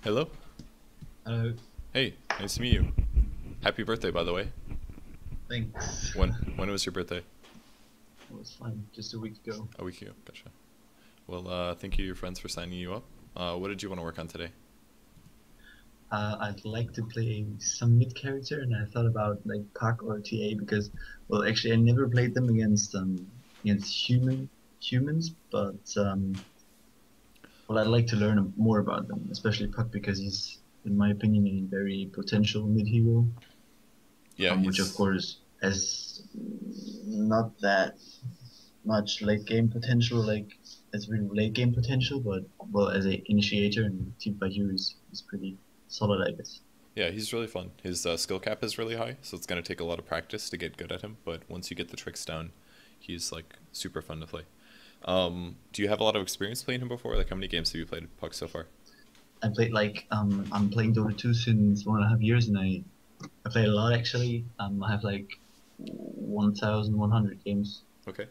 Hello? Hello. Hey, nice to meet you. Happy birthday, by the way. Thanks. When was your birthday? It was fine. Just a week ago. A week ago. Gotcha. Well, thank you, your friends, for signing you up. What did you want to work on today? I'd like to play some mid character, and I thought about like Puck or TA because, well, actually, I never played them against humans, but well, I'd like to learn more about them, especially Puck because he's, in my opinion, a very potential mid hero. Yeah, Which of he's course has not that much late game potential, like as really late game potential, but well, as a initiator and team fight hero is pretty solid, I guess. yeah, he's really fun. His skill cap is really high, so it's gonna take a lot of practice to get good at him. But once you get the tricks down, he's like super fun to play. Do you have a lot of experience playing him before? Like, how many games have you played Puck so far? I played like I'm playing Dota 2 since 1.5 years, and I played a lot actually. I have like 1,100 games, Okay.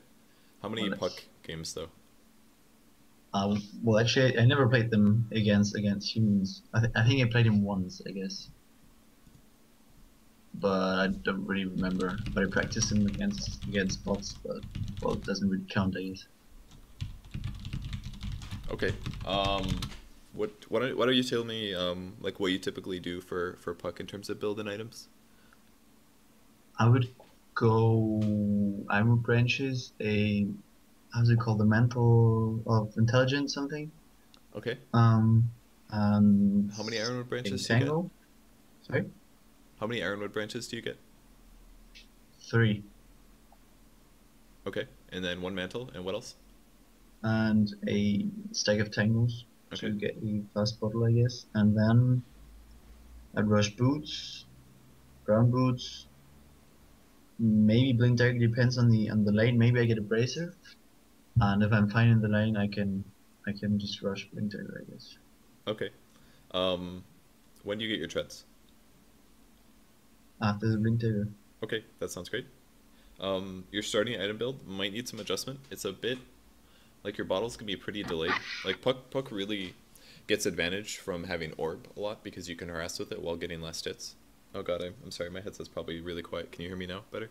How more many or Puck less. games though? Well, actually, I never played them against humans. I think I played him once, I guess, but I don't really remember. But I practiced him against bots, but well, it doesn't really count, I guess. Okay. What are you telling me? Like what you typically do for Puck in terms of build and items? I would go armor branches, a how's it called, the mantle of intelligence something, Okay. um, and How many Ironwood a branches do you get? tangle. Sorry, How many Ironwood branches do you get? three, Okay. And then one mantle, and what else? and a stack of tangles Okay. to get a fast bottle, I guess, and then I'd rush boots, brown boots, maybe blink dagger, depends on the lane. Maybe I get a bracer, and if I'm fine in the lane, I can just rush blink dagger, I guess. Okay. Um, when do you get your treads? After the blink dagger. Okay, that sounds great. Your starting item build might need some adjustment. It's a bit like your bottles can be pretty delayed. Like Puck really gets advantage from having orb a lot because you can harass with it while getting last hits. Oh god, I'm sorry, my headset's probably really quiet. Can you hear me now better?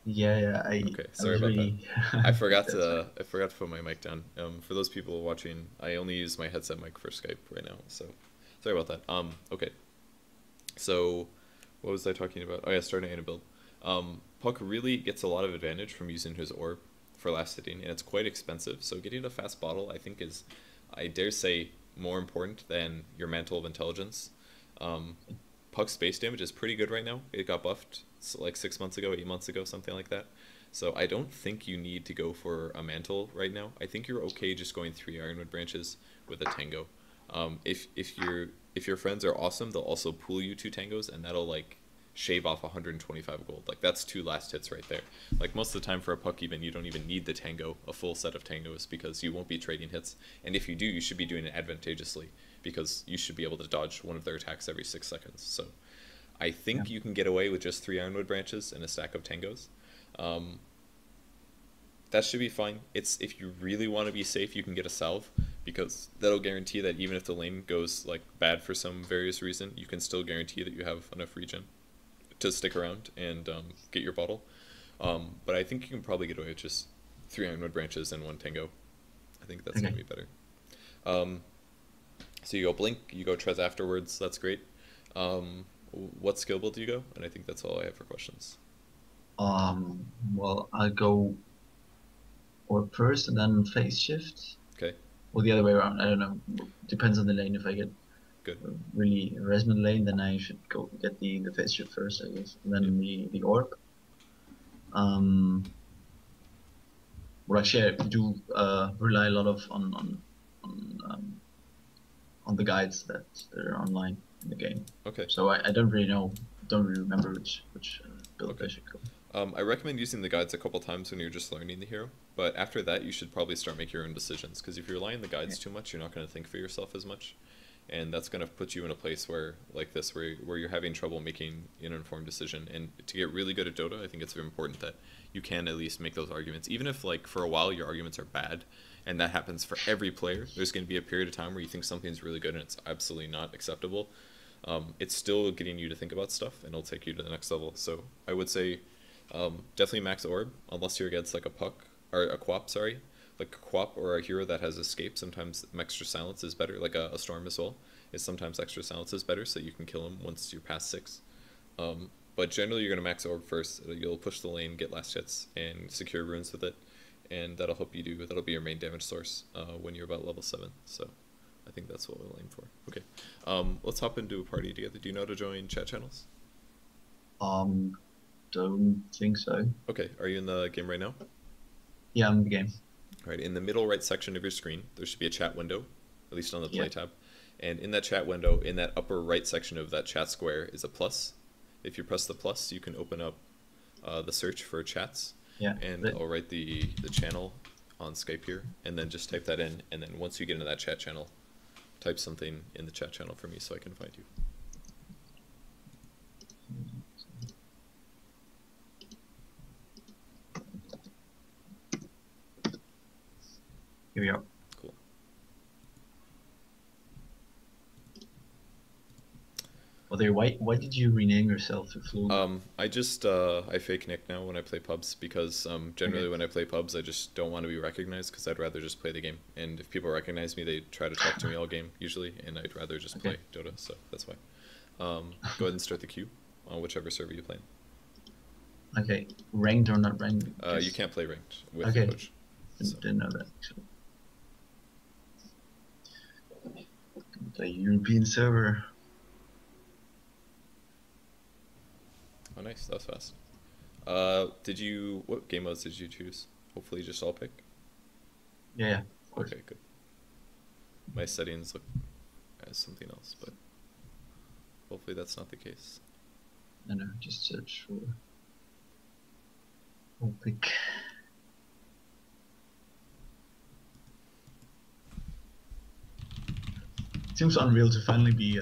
Yeah, yeah, Okay, I sorry was about that. really. That's fine. I forgot to put my mic down. For those people watching, I only use my headset mic for Skype right now, so sorry about that. Okay. So, what was I talking about? Oh yeah, starting item build. Puck really gets a lot of advantage from using his orb for last hitting, and it's quite expensive. So getting a fast bottle, I think, is, I dare say, more important than your mantle of intelligence. Um, Puck's base damage is pretty good right now. It got buffed like 6 months ago, 8 months ago, something like that. So I don't think you need to go for a mantle right now. I think you're okay just going 3 Ironwood branches with a tango. If your friends are awesome, they'll also pool you 2 tangos, and that'll like shave off 125 gold. Like that's 2 last hits right there. Like most of the time for a Puck, even you don't even need the tango, a full set of tangos, because you won't be trading hits. And if you do, you should be doing it advantageously because you should be able to dodge one of their attacks every 6 seconds. So I Yeah. think you can get away with just 3 Ironwood branches and a stack of tangos. Um, that should be fine. It's if you really want to be safe, you can get a salve because that'll guarantee that even if the lane goes like bad for some various reason, you can still guarantee that you have enough regen to stick around and get your bottle. But I think you can probably get away with just 3 Ironwood branches and one tango. I think that's gonna Okay. be better. Um, so you go blink, you go Trez afterwards. That's great. What skill build do you go? And I think that's all I have for questions. Well, I'll go orb first and then phase shift, Okay, or the other way around. I don't know. Depends on the lane. If I get good. a really resonant lane, then I should go get the phase shift first, I guess, and Yeah. then the orb. Um, well, actually, I do rely a lot of on the guides that are online in the game. Okay. So I don't really know, don't really remember which build I Okay. should go. I recommend using the guides a couple times when you're just learning the hero, but after that, you should probably start making your own decisions. Because if you rely on the Yeah. guides too much, you're not going to think for yourself as much, and that's going to put you in a place where, like this, where you're having trouble making an informed decision. And to get really good at Dota, I think it's very important that you can at least make those arguments, even if like for a while your arguments are bad, and that happens for every player. There's going to be a period of time where you think something's really good and it's absolutely not acceptable. It's still getting you to think about stuff, and it'll take you to the next level. So I would say definitely max orb, unless you're against like a puck or a quap, sorry, like a quap or a hero that has escape. Sometimes extra silence is better, like a storm as well. Is sometimes extra silence is better, so you can kill him once you're past 6. But generally, you're gonna max orb first. You'll push the lane, get last hits, and secure runes with it, and that'll help you do. That'll be your main damage source when you're about level 7. So I think that's what we'll aim for. Okay, let's hop into a party together. Do you know how to join chat channels? Don't think so. Okay, are you in the game right now? Yeah, I'm in the game. All right, in the middle right section of your screen, there should be a chat window, at least on the play tab. And in that chat window, in that upper right section of that chat square is a plus. If you press the plus, you can open up the search for chats. Yeah. And I'll write the channel on Skype here, and then just type that in. And then once you get into that chat channel, type something in the chat channel for me so I can find you. Here we go. Cool. Well, why did you rename yourself to Flu? I just I fake nick now when I play pubs because generally when I play pubs I just don't want to be recognized because I'd rather just play the game. And if people recognize me, they try to talk to me all game usually, and I'd rather just play Dota. So that's why. Go ahead and start the queue on whichever server you play. Okay, ranked or not ranked? You can't play ranked with coach. So. Didn't know that actually. The European server. Oh, nice. That was fast. What game modes did you choose? Hopefully just all pick? Yeah. Okay, good. My settings look as something else, but hopefully that's not the case. No, just search for all pick. It seems unreal to finally be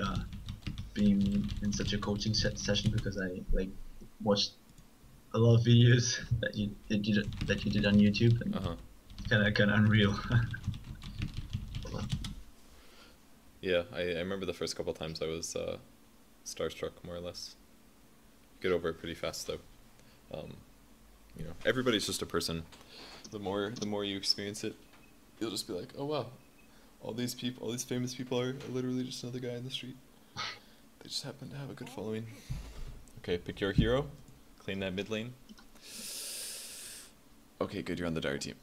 being in such a coaching session because I watched a lot of videos that you did on YouTube, and kind of unreal. Yeah, I remember the first couple times I was starstruck more or less. Get over it pretty fast though. You know, everybody's just a person. The more you experience it, you'll just be like, oh wow, all these famous people are literally just another guy in the street. They just happen to have a good following. Okay, pick your hero. Clean that mid lane. Okay, good, you're on the dire team.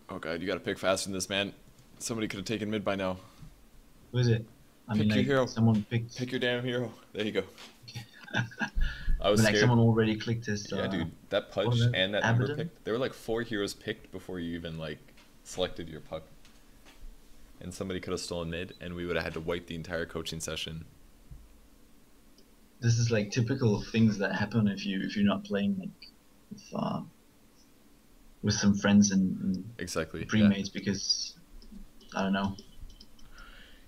Oh god, you gotta pick faster than this, man. Somebody could have taken mid by now. Who is it? Pick your hero. Someone picked. Pick your damn hero. There you go. I was was like scared. someone already clicked his. Yeah, dude, that Pudge and that Ember picked. There were like 4 heroes picked before you even like selected your puck. And somebody could have stolen mid, and we would have had to wipe the entire coaching session. This is like typical things that happen if you're not playing like with some friends and exactly premates because I don't know.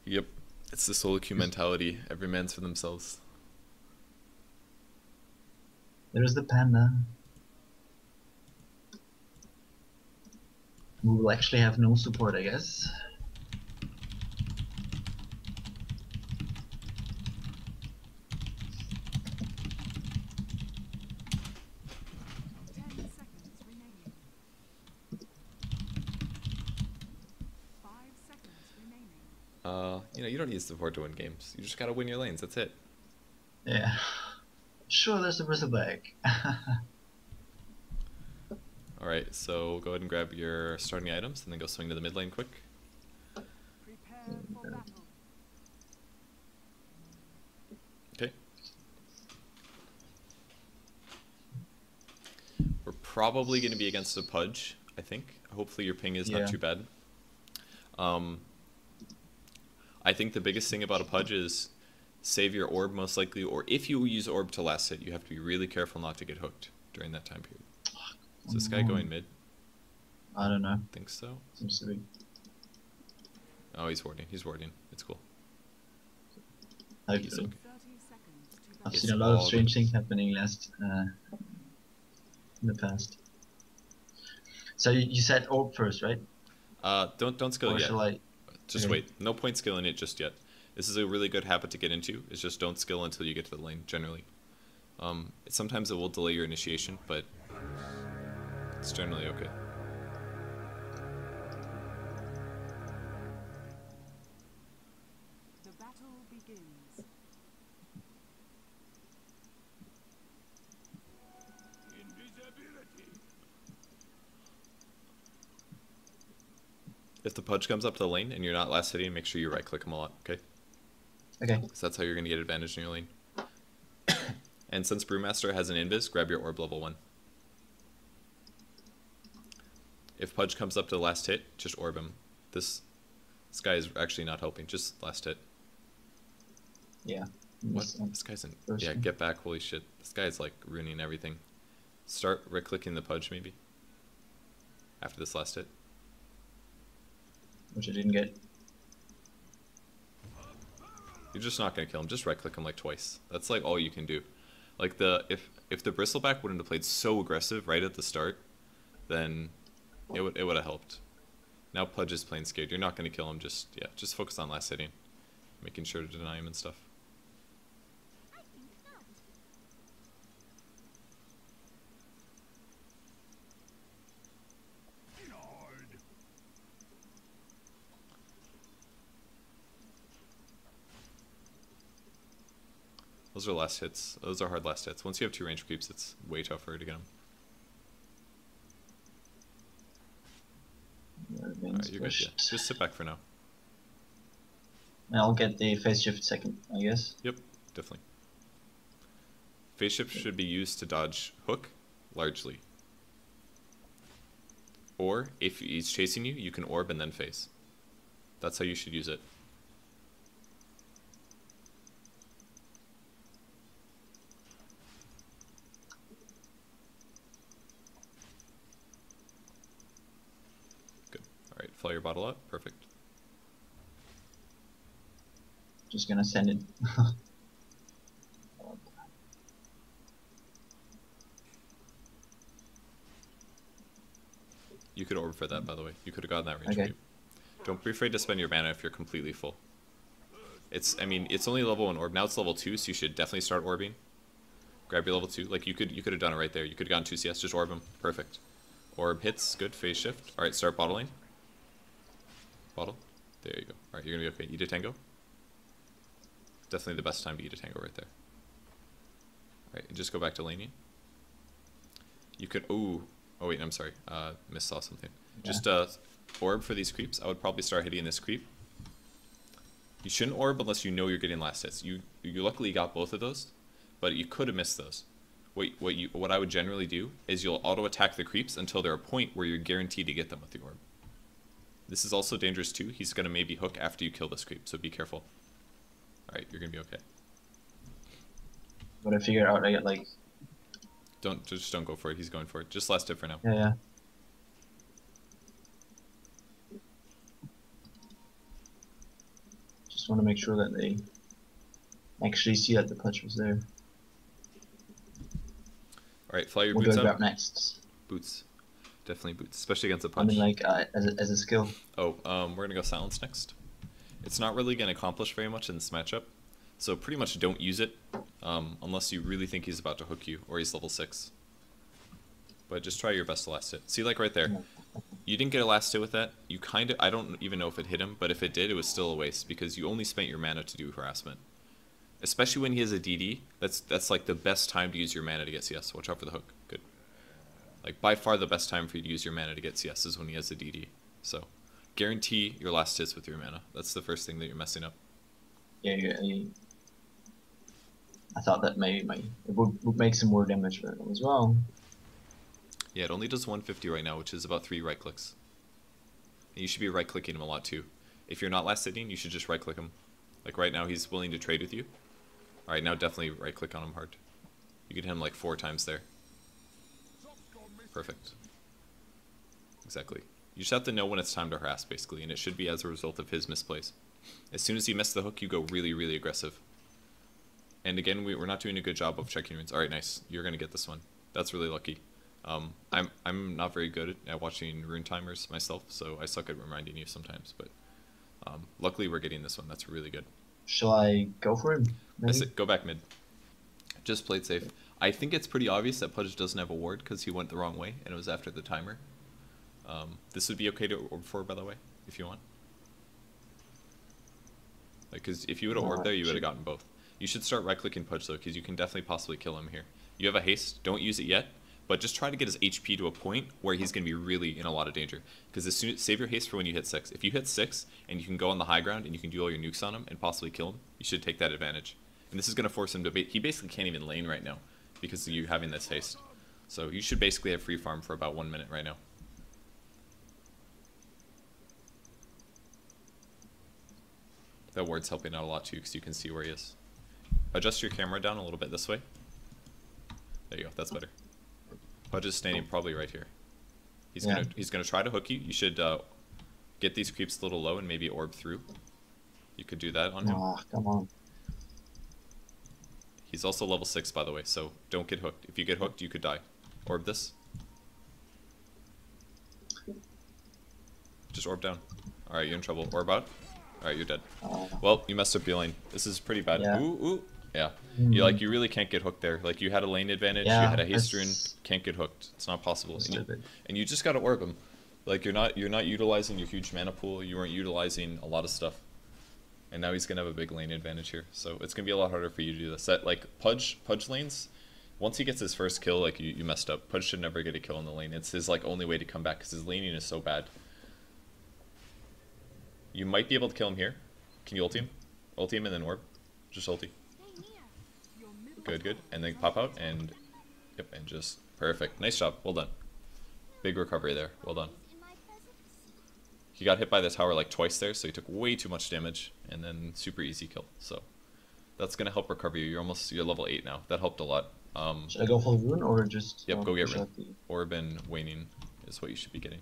Yep, it's the solo queue mentality. Every man's for themselves. There's the panda. We will actually have no support, I guess. You know, you don't need support to win games. You just gotta win your lanes, that's it. Yeah. Sure, there's a bristleback. Alright, so go ahead and grab your starting items and then go swing to the mid lane quick. Okay. We're probably going to be against a Pudge, I think. Hopefully your ping is not too bad. I think the biggest thing about a Pudge is save your orb most likely, or if you use orb to last hit, you have to be really careful not to get hooked during that time period. Is this guy going mid? I don't know. I think so. Seems to be. Oh, he's warding. He's warding. It's cool. I've seen a lot of strange things happening in the past. So you said orb first, right? Don't skill Or it yet. shall I? Just Okay. wait. No point skilling it just yet. This is a really good habit to get into. Is just don't skill until you get to the lane. Generally, sometimes it will delay your initiation, but it's generally okay. The battle begins. If the Pudge comes up to the lane and you're not last hitting, make sure you right click him a lot. Okay. Okay. Because that's how you're gonna get advantage in your lane. And since Brewmaster has an invis, grab your orb level 1. If Pudge comes up to the last hit, just orb him. This guy is actually not helping. Just last hit. Yeah. What? This guy's in. First Yeah, one. get back. Holy shit. This guy's like ruining everything. Start right clicking the Pudge maybe. After this last hit. Which I didn't get. You're just not gonna kill him. Just right click him like twice. That's like all you can do. Like if the Bristleback wouldn't have played so aggressive right at the start, then it would have helped. Now Pudge is playing scared. You're not gonna kill him. Just focus on last hitting, making sure to deny him and stuff. Those are last hits. Those are hard last hits. Once you have 2 range creeps, it's way tougher to get them. Alright, you're good. Yeah. Just sit back for now. And I'll get the phase shift second, I guess. Yep, definitely. Phase shift should be used to dodge hook, largely. Or, if he's chasing you, you can orb and then phase. That's how you should use it. Good. Alright, fly your bottle out. Perfect. Just gonna send it. You could orb for that, by the way. You could have gotten that range Okay. creep. Don't be afraid to spend your mana if you're completely full. I mean, it's only level 1 orb. Now it's level 2, so you should definitely start orbing. Grab your level 2. Like, you could have done it right there. You could have gotten 2 CS. Just orb him. Perfect. Orb hits. Good. Phase shift. Alright, start bottling. Bottle. There you go. Alright, you're gonna be okay. Eat a tango. Definitely the best time to eat a tango right there. Alright, just go back to laning. You could... Ooh. Oh, wait, I'm sorry. Missaw something. Yeah. Just orb for these creeps. I would probably start hitting this creep. You shouldn't orb unless you know you're getting last hits. You luckily got both of those, but you could have missed those. What I would generally do is you'll auto attack the creeps until they're a point where you're guaranteed to get them with the orb. This is also dangerous too. He's gonna maybe hook after you kill this creep, so be careful. Alright, you're gonna be okay. But I figured out I get like. Just don't go for it. He's going for it. Just last hit for now. Yeah. Just want to make sure that they actually see that the Pudge was there. Alright, fly your What do boots I grab out. next? Boots. Definitely boots, especially against a I punch. mean, like as a skill. Oh, we're gonna go silence next. It's not really gonna accomplish very much in this matchup, so pretty much don't use it, unless you really think he's about to hook you or he's level 6. But just try your best to last hit. See, like right there, you didn't get a last hit with that. You kind of, I don't even know if it hit him, but if it did, it was still a waste because you only spent your mana to do harassment. Especially when he has a DD, that's like the best time to use your mana to get CS. Watch out for the hook. Good. Like by far the best time for you to use your mana to get CS is when he has a DD. So guarantee your last hits with your mana. That's the first thing that you're messing up. Yeah, I thought that maybe it would make some more damage, but it was wrong. Yeah, it only does 150 right now, which is about 3 right clicks. And you should be right clicking him a lot too. If you're not last hitting, you should just right click him. Like right now, he's willing to trade with you. Alright, now definitely right click on him hard. You can hit him like 4 times there. Perfect. Exactly. You just have to know when it's time to harass, basically, and it should be as a result of his misplays. As soon as you miss the hook, you go really, really aggressive. And again, we're not doing a good job of checking runes. Alright, nice. You're going to get this one. That's really lucky. I'm not very good at watching rune timers myself, so I suck at reminding you sometimes. But luckily we're getting this one. That's really good. Shall I go for him? I Maybe? said go back mid. Just played safe. I think it's pretty obvious that Pudge doesn't have a ward because he went the wrong way and it was after the timer. This would be okay to orb for, by the way, if you want. Like, because if you would have orbed there, you would have gotten both. You should start right-clicking Pudge, though, because you can definitely possibly kill him here. You have a haste. Don't use it yet, but just try to get his HP to a point where he's going to be really in a lot of danger. Because as soon save your haste for when you hit 6. If you hit 6 and you can go on the high ground and you can do all your nukes on him and possibly kill him, you should take that advantage. And this is going to force him to... He basically can't even lane right now because of you having this haste. So you should basically have free farm for about 1 minute right now. That ward's helping out a lot too because you can see where he is. Adjust your camera down a little bit this way. There you go, that's better. Pudge is standing probably right here. He's gonna try to hook you. You should get these creeps a little low and maybe orb through. You could do that on him. Ah, come on. He's also level 6 by the way, so don't get hooked. If you get hooked, you could die. Orb this. Just orb down. Alright, you're in trouble. Orb out. Alright, you're dead. Well, you messed up your lane. This is pretty bad. Yeah. Ooh, ooh. Yeah. You really can't get hooked there. Like, you had a lane advantage, Yeah, you had a haste rune, can't get hooked. It's not possible. And you just gotta orb him. Like, you're not utilizing your huge mana pool, you weren't utilizing a lot of stuff. And now he's gonna have a big lane advantage here. So it's gonna be a lot harder for you to do this. That, like, Pudge lanes, once he gets his first kill, like, you messed up. Pudge should never get a kill in the lane. It's his, like, only way to come back, because his laning is so bad. You might be able to kill him here. Can you ulti him? Ulti him and then orb. Just ulti. Good, good. And then pop out and... Yep, and just... Perfect. Nice job. Well done. Big recovery there. Well done. He got hit by the tower like twice there, so he took way too much damage. And then super easy kill. So that's going to help recover you. You're level 8 now. That helped a lot. Should I go for rune or just... Yep, go get rune. Orb and waning is what you should be getting.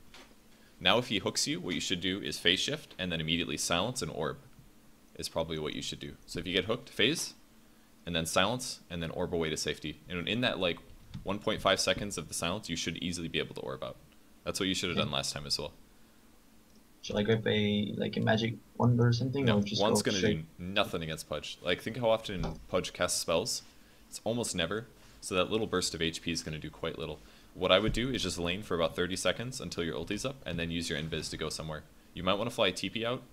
Now if he hooks you, what you should do is phase shift and then immediately silence and orb is probably what you should do. So if you get hooked, phase, and then silence, and then orb away to safety. And in that like 1.5 seconds of the silence, you should easily be able to orb out. That's what you should have done last time as well. Should I grab a magic wand or something? No, or just wand's gonna do nothing against Pudge. Like, think how often Pudge casts spells. It's almost never. So that little burst of HP is gonna do quite little. What I would do is just lane for about 30 seconds until your ulti's up, and then use your invis to go somewhere. You might want to fly TP out.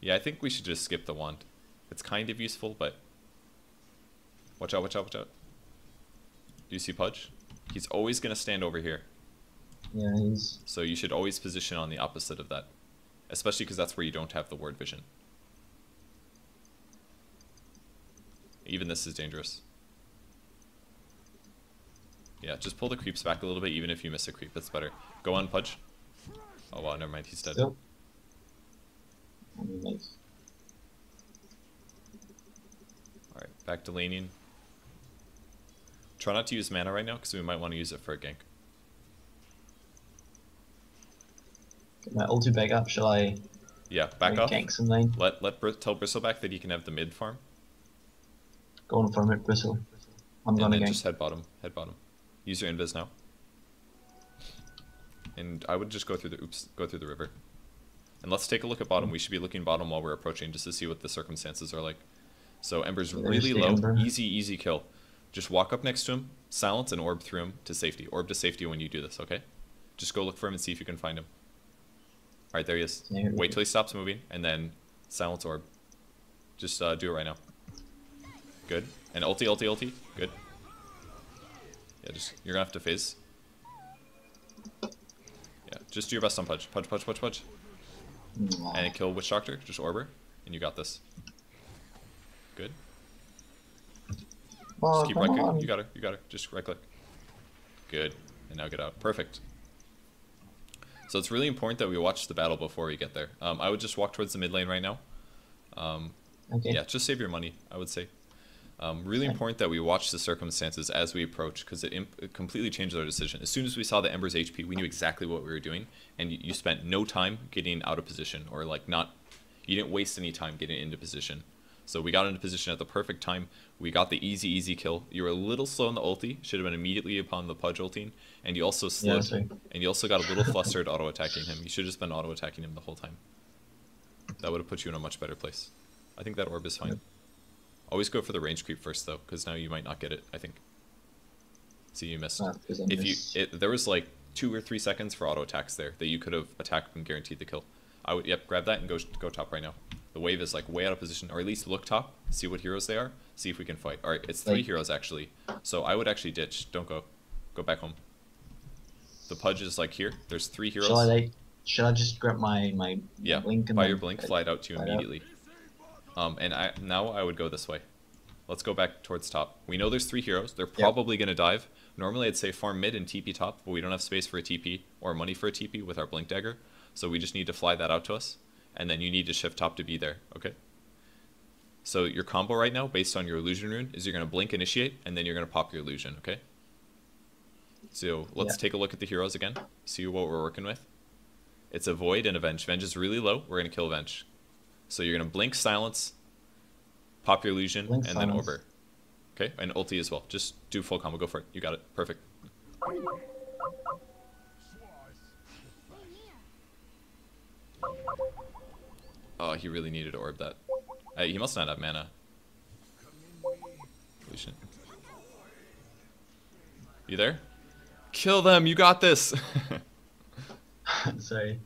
Yeah, I think we should just skip the wand. It's kind of useful, but... Watch out, watch out, watch out. Do you see Pudge? He's always going to stand over here. Yeah, he's... So you should always position on the opposite of that. Especially because that's where you don't have the ward vision. Even this is dangerous. Yeah, just pull the creeps back a little bit, even if you miss a creep. That's better. Go on, Pudge. Oh wow, never mind, he's dead. Still? Nice. Alright, back to laning. Try not to use mana right now, because we might want to use it for a gank. Get my ulti back up, shall I? Yeah, back off. Gank some lane? Tell Bristleback that he can have the mid farm. Going for mid Bristle. I'm gonna gank. Just head bottom. Use your invis now. And I would just go through the river. And let's take a look at bottom. We should be looking bottom while we're approaching just to see what the circumstances are like. So Ember's really low. Ember. Easy kill. Just walk up next to him, silence, and orb through him to safety. Orb to safety when you do this, okay? Just go look for him and see if you can find him. Alright, there he is. Wait till he stops moving, and then silence orb. Just do it right now. Good. And ulti. Good. Yeah, you're gonna have to phase. Yeah, just do your best on Pudge. Pudge. And kill Witch Doctor, just orb her, and you got this. Good. Just keep right click. You got her. Just right click. Good. And now get out. Perfect. So it's really important that we watch the battle before we get there. I would just walk towards the mid lane right now. Okay. Yeah, just save your money, I would say. Really important that we watch the circumstances as we approach, because it completely changes our decision. As soon as we saw the Ember's HP, we knew exactly what we were doing, and you spent no time getting out of position, or like you didn't waste any time getting into position. So we got into position at the perfect time. We got the easy kill. You were a little slow in the ulti. Should have been immediately upon the Pudge ulting. And you also Yeah, slid. sorry. And you also got a little flustered auto-attacking him. You should have just been auto-attacking him the whole time. That would have put you in a much better place. I think that orb is fine. Yep. Always go for the range creep first, though, because now you might not get it, I think. See, you missed. Because I If you, missed. there was like 2 or 3 seconds for auto attacks there that you could have attacked and guaranteed the kill. I would, yep, grab that and go top right now. The wave is like way out of position, or at least look top, see what heroes they are, see if we can fight. All right, it's 3 Like- heroes actually, so I would actually ditch. Don't go, go back home. The Pudge is like here. There's 3 heroes. Shall I just grab my Yeah, blink and by then your blink, fly it out to you fly it out? immediately. Now I would go this way. Let's go back towards top. We know there's 3 heroes. They're probably going to dive. Normally I'd say farm mid and TP top, but we don't have space for a TP or money for a TP with our blink dagger. So we just need to fly that out to us. And then you need to shift top to be there, okay? So your combo right now, based on your illusion rune, is you're going to blink initiate, and then you're going to pop your illusion, okay? So let's take a look at the heroes again, see what we're working with. It's a Void and a Venge. Venge is really low. We're going to kill Venge. So you're going to blink, silence, pop your illusion, Blink, and silence. then Orber. Okay, and ulti as well. Just do full combo. Go for it. You got it. Perfect. Oh, he really needed to orb that. He must not have mana. Illusion. You there? Kill them. You got this. Sorry.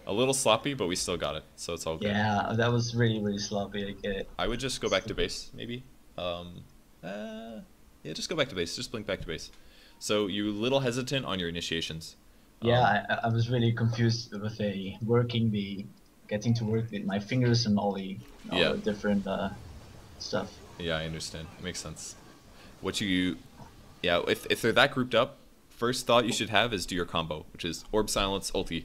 A little sloppy, but we still got it, so it's all good. Yeah, that was really sloppy. I get it. I would just go back to base, maybe. Yeah, just go back to base. Just blink back to base. So you're a little hesitant on your initiations. Yeah, I was really confused with getting to work with my fingers and all the different stuff. Yeah, I understand. It makes sense. Yeah, if they're that grouped up, first thought you should have is do your combo, which is Orb Silence, Ulti.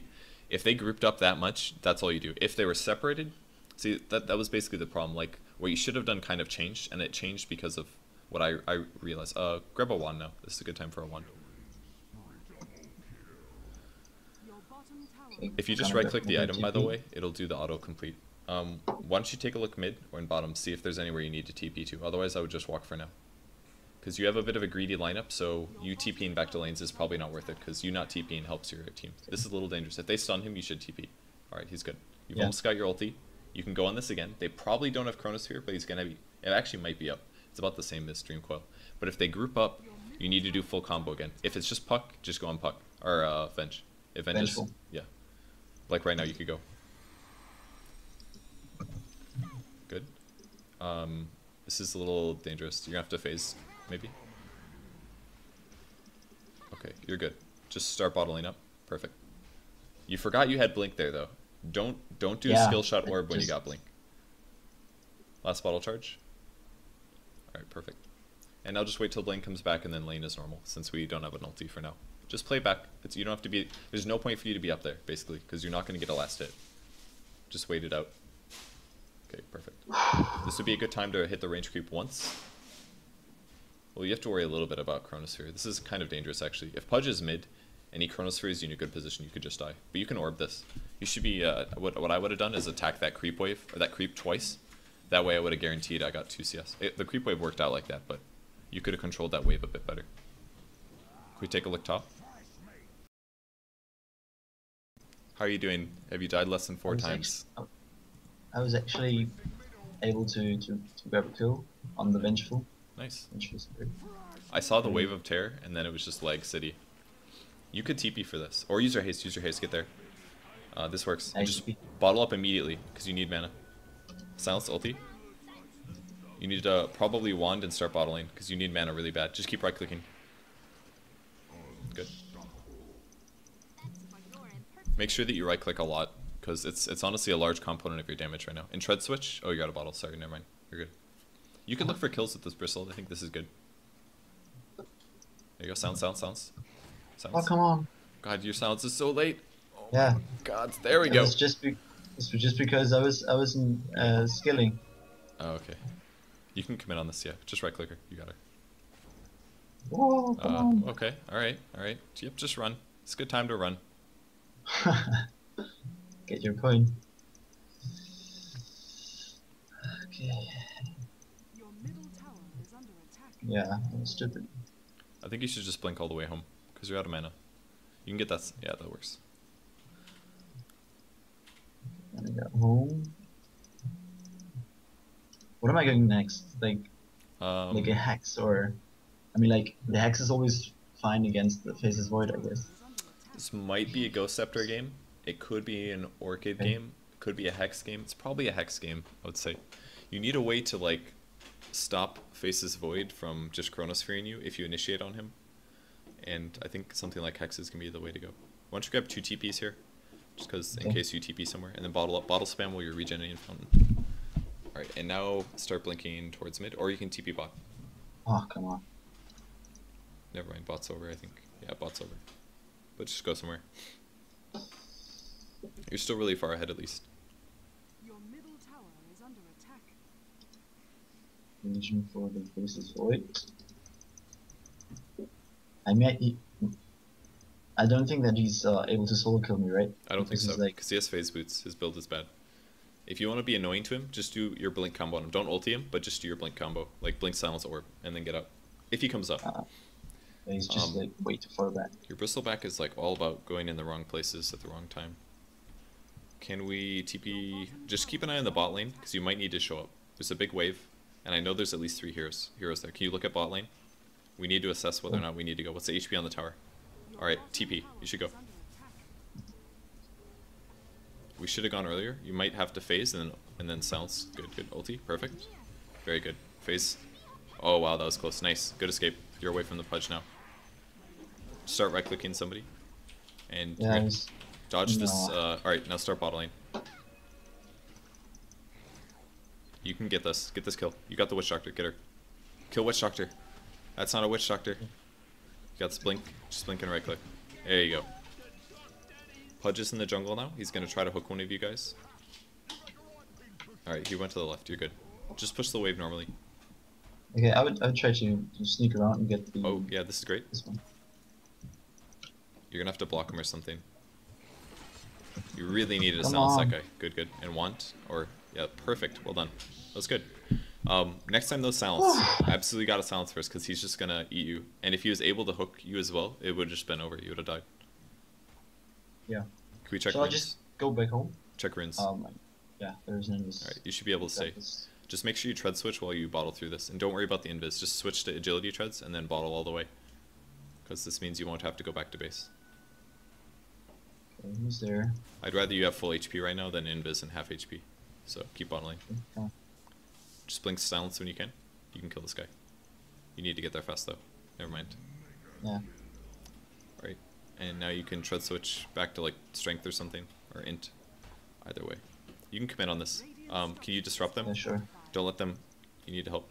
If they grouped up that much, that's all you do. If they were separated, see, that was basically the problem. Like, what you should have done kind of changed, and it changed because of what I realized. Grab a wand now. This is a good time for a wand. Your bottom tower Okay, If you just kinda right-click the got item, by the TP. way, it'll do the auto-complete. Why don't you take a look mid or in bottom, see if there's anywhere you need to TP to. Otherwise, I would just walk for now. Because you have a bit of a greedy lineup, so you TPing back to lanes is probably not worth it, because you not TPing helps your team. This is a little dangerous. If they stun him, you should TP. Alright, he's good. You've almost got your ulti. You can go on this again. They probably don't have Chronosphere, but he's going to be... It actually might be up. It's about the same as Dream Coil. But if they group up, you need to do full combo again. If it's just Puck, just go on Puck. Or Venge. If Venge is... Vengeful. Yeah. Like right now, you could go. Good. This is a little dangerous. You're going to have to phase, maybe. Okay, you're good. Just start bottling up. Perfect. You forgot you had blink there though. Don't do skill shot orb when you got blink. Last bottle charge. Alright, perfect. And now just wait till blink comes back and then lane is normal, since we don't have an ulti for now. Just play back. You don't have to be... There's no point for you to be up there, basically, because you're not going to get a last hit. Just wait it out. Okay, perfect. This would be a good time to hit the range creep once. Well, you have to worry a little bit about Chronosphere. This is kind of dangerous, actually. If Pudge is mid, and he Chronospheres you in a good position, you could just die. But you can orb this. You should be... what I would have done is attack that creep wave, or that creep twice. That way I would have guaranteed I got 2 CS. The creep wave worked out like that, but you could have controlled that wave a bit better. Can we take a look top? How are you doing? Have you died less than 4 times? I was actually able to grab a kill on the Vengeful. Nice. Which was good. I saw the wave of terror, and then it was just leg city. You could TP for this, or use your haste. Get there. This works. And just bottle up immediately because you need mana. Silence ulti. You need to probably wand and start bottling because you need mana really bad. Just keep right clicking. Good. Make sure that you right click a lot because it's honestly a large component of your damage right now. And tread switch. Oh, you're out of bottle. Sorry, never mind. You're good. You can look for kills with this bristle. I think this is good. There you go. Silence. Oh, come on. God, your silence is so late. Oh Yeah. my God, there we go. This was just because I wasn't skilling. Oh, okay. You can commit on this, yeah. Just right click her. You got her. Whoa, come on. Okay. Alright. Yep, just run. It's a good time to run. Get your point. Okay. Your middle tower is under attack. Yeah, that was stupid. I think you should just blink all the way home, because you're out of mana. You can get that. Yeah, that works. When I got home. What am I going next? Like a hex or... I mean, like, the hex is always fine against the Faces Void, I guess. Is under attack. This might be a Ghost Scepter game. It could be an Orchid Okay. game. It could be a Hex game. It's probably a Hex game, I would say. You need a way to, like, stop Faces Void from just Chronosphereing you if you initiate on him. And I think something like Hexes can be the way to go. Why don't you grab 2 TPs here? Just because in Okay. case you TP somewhere. And then bottle spam while you're regenerating Fountain. Alright, and now start blinking towards mid. Or you can TP bot. Oh, come on. Never mind, bot's over, I think. Yeah, bot's over. But just go somewhere. You're still really far ahead at least. Your middle tower is under attack. Legion for the Faces Void. I mean, I don't think that he's able to solo kill me, right? I don't think Because so, he's like... because he has phase boots. His build is bad. If you want to be annoying to him, just do your blink combo on him. Don't ulti him, but just do your blink combo. Like blink silence orb, and then get up. If he comes up. He's just like way too far back. Your bristleback is like all about going in the wrong places at the wrong time. Can we TP... Just keep an eye on the bot lane, because you might need to show up. There's a big wave, and I know there's at least 3 heroes there. Can you look at bot lane? We need to assess whether or not we need to go. What's the HP on the tower? Alright, TP. You should go. Is under attack. We should have gone earlier. You might have to phase and then silence. Good, good. Ulti. Perfect. Very good. Phase. Oh wow, that was close. Nice. Good escape. You're away from the pudge now. Start right clicking somebody. And Yeah, he's... dodge this. No. Alright, now start bot lane. You can get this. Get this kill. You got the Witch Doctor. Get her. Kill Witch Doctor. That's not a Witch Doctor. You got this blink. Just blink and right click. There you go. Pudge is in the jungle now. He's gonna try to hook one of you guys. Alright, he went to the left. You're good. Just push the wave normally. Okay, I would try to sneak around and get the... Oh, yeah, this is great. This one. You're gonna have to block him or something. You really needed to Come silence on. that guy. Good, good. And want, or, yeah, perfect. Well done. That was good. Next time, though, silence. Absolutely gotta silence first, because he's just gonna eat you. And if he was able to hook you as well, it would have just been over. You would have died. Yeah. Can we check Shall I runes? just go back home? Check runes. Yeah, there's an invis. Alright, you should be able to stay. Just make sure you tread switch while you bottle through this. And don't worry about the invis. Just switch to agility treads and then bottle all the way. Because this means you won't have to go back to base. Okay, he's there. I'd rather you have full HP right now than invis and half HP. So keep bottling. Okay, come on. Just blink silence when you can. You can kill this guy. You need to get there fast though. Never mind. Yeah. Right. And now you can tread switch back to like strength or something. Or int. Either way. You can commit on this. Can you disrupt them? Yeah, sure. Don't let them. You need to help.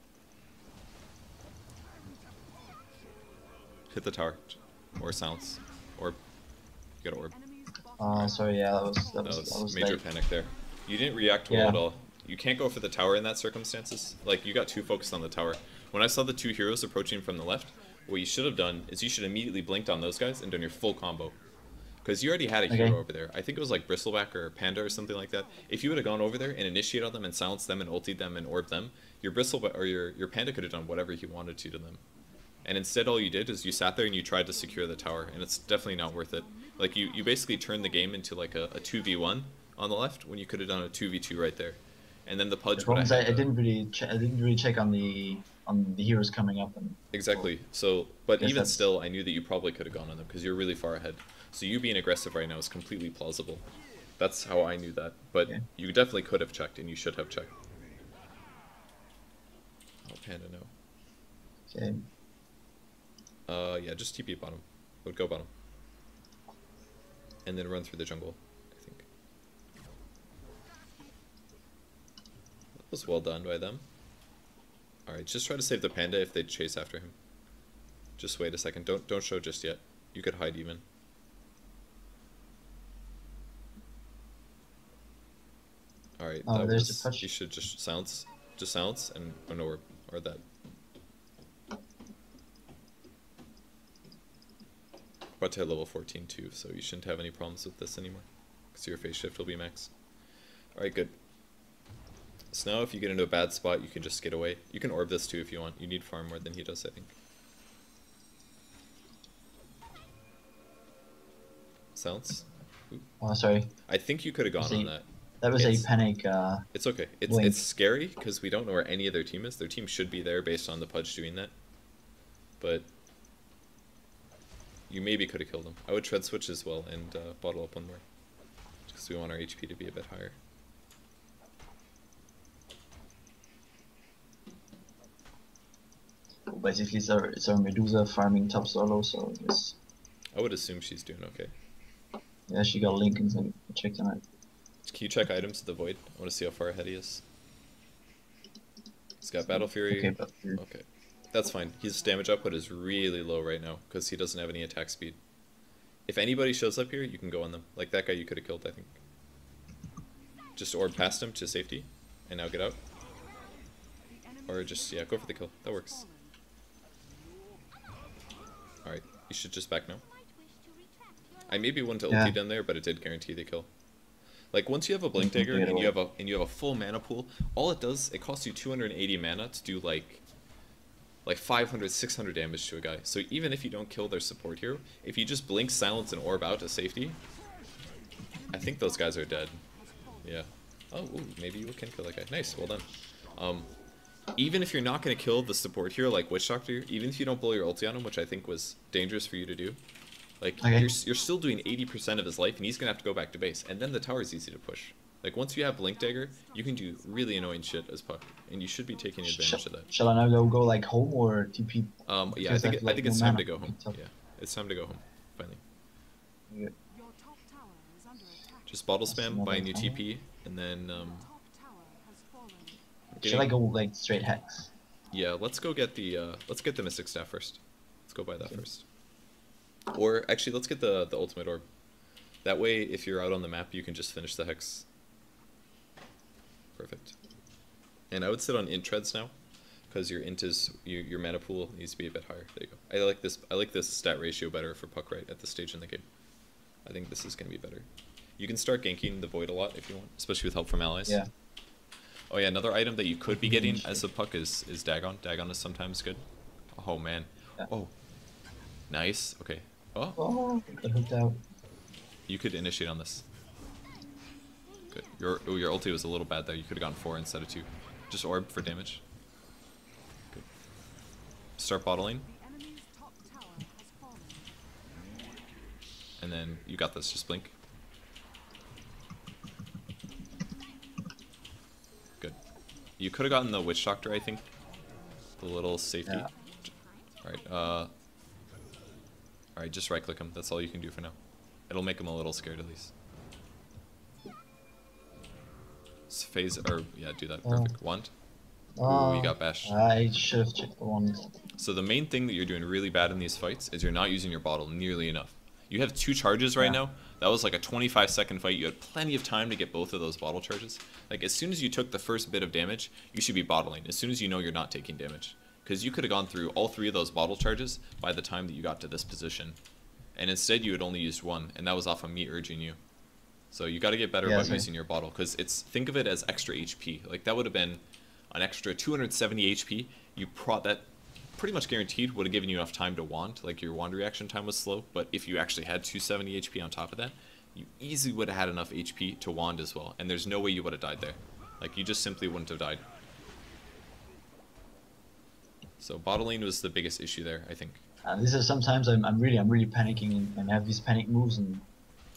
Hit the tower. Or silence. Orb. You got orb. Enemies bottom Sorry, yeah, that That was was major like... panic there. You didn't react well Yeah. at all. You can't go for the tower in that circumstances. Like, you got too focused on the tower. When I saw the 2 heroes approaching from the left, what you should have done is you should immediately blinked on those guys and done your full combo. Because you already had a hero over there. I think it was like Bristleback or Panda or something like that. If you would have gone over there and initiated on them and silenced them and ultied them and orbed them, your Bristleback or your Panda could have done whatever he wanted to them. And instead all you did is you sat there and you tried to secure the tower, and it's definitely not worth it. Like, you basically turned the game into like a 2v1 on the left when you could have done a 2v2 right there. And then the The Pudge would problem is have I didn't really check on the heroes coming up. And Exactly. So, but Guess even that's- still, I knew that you probably could have gone on them because you're really far ahead. So you being aggressive right now is completely plausible. That's how I knew that. But Yeah. you definitely could have checked, and you should have checked. Oh, Panda, no. Okay. Yeah, just TP bottom. Would go bottom. And then run through the jungle, I think. That was well done by them. Alright, just try to save the Panda if they chase after him. Just wait a second. Don't show just yet. You could hide even. Alright, Oh, that there's the was... touch. You should just silence. Just silence and an orb. Or that. About to hit level 14 too, so you shouldn't have any problems with this anymore. Because your phase shift will be max. Alright, good. So now if you get into a bad spot, you can just get away. You can orb this too if you want. You need farm more than he does, I think. Silence. Ooh. Oh, sorry. I think you could have gone on that. That was It's- a panic. It's okay. Blink. It's scary because we don't know where any of their team is. Their team should be there based on the Pudge doing that. But you maybe could have killed him. I would tread switch as well and bottle up one more. Because we want our HP to be a bit higher. Basically, it's our Medusa farming top solo, so I guess. I would assume she's doing okay. Yeah, she got Lincoln, so I checked on it. Can you check items to the Void? I want to see how far ahead he is. He's got Battle Fury. Okay, but Okay. That's fine. His damage output is really low right now because he doesn't have any attack speed. If anybody shows up here, you can go on them. Like that guy you could have killed, I think. Just orb past him to safety and now get out. Or just, yeah, go for the kill. That works. Alright, you should just back now. I maybe wouldn't have ulti down there, but it did guarantee the kill. Like once you have a blink dagger and you have a full mana pool, all it does, it costs you 280 mana to do like 500, 600 damage to a guy. So even if you don't kill their support hero, if you just blink, silence, and orb out to safety, I think those guys are dead. Yeah. Oh, ooh, maybe you can kill that guy. Nice, well done. Even if you're not going to kill the support hero like Witch Doctor, even if you don't blow your ulti on him, which I think was dangerous for you to do, like you're still doing 80% of his life, and he's going to have to go back to base. And then the tower is easy to push. Like once you have Blink Dagger, you can do really annoying shit as Puck, and you should be taking advantage of that. Shall I now go like home or TP? Yeah, I think it's time to go home. Yeah, it's time to go home. Finally. Yeah. Your top tower is under attack. Just bottle spam, buy a new TP, and then Top tower has fallen. Shall I go like straight hex? Yeah, let's go get the Mystic Staff first. Let's go buy that first. Or actually, let's get the Ultimate Orb. That way, if you're out on the map, you can just finish the hex. Perfect. And I would sit on int treads now, because your int is your mana pool needs to be a bit higher. There you go. I like this stat ratio better for Puck right at this stage in the game. I think this is gonna be better. You can start ganking the Void a lot if you want, especially with help from allies. Yeah. Oh yeah, another item that you could be getting as a Puck is Dagon. Dagon is sometimes good. Oh man. Yeah. Oh. Nice. Okay. Oh. Oh, got hooked out. You could initiate on this. Good. Your ulti was a little bad there. You could have gone 4 instead of 2. Just orb for damage. Good. Start bottling. The enemy's top tower has fallen. And then you got this. Just blink. Good. You could have gotten the Witch Doctor, I think. The little safety. Yeah. Alright, alright, just right click him. That's all you can do for now. It'll make him a little scared at least. Phase, or yeah, do that. Perfect. Wand. Ooh, you got bashed. I should have checked the wand. So the main thing that you're doing really bad in these fights is you're not using your bottle nearly enough. You have 2 charges right now. That was like a 25-second fight. You had plenty of time to get both of those bottle charges. Like as soon as you took the first bit of damage, you should be bottling. As soon as you know you're not taking damage. Because you could have gone through all 3 of those bottle charges by the time that you got to this position. And instead you had only used 1, and that was off of me urging you. So you got to get better about using your bottle, because think of it as extra HP. Like that would have been an extra 270 HP. That pretty much guaranteed would have given you enough time to wand. Like your wand reaction time was slow, but if you actually had 270 HP on top of that, you easily would have had enough HP to wand as well. And there's no way you would have died there. Like you just simply wouldn't have died. So bottling was the biggest issue there, I think. This is sometimes I'm really panicking and have these panic moves, and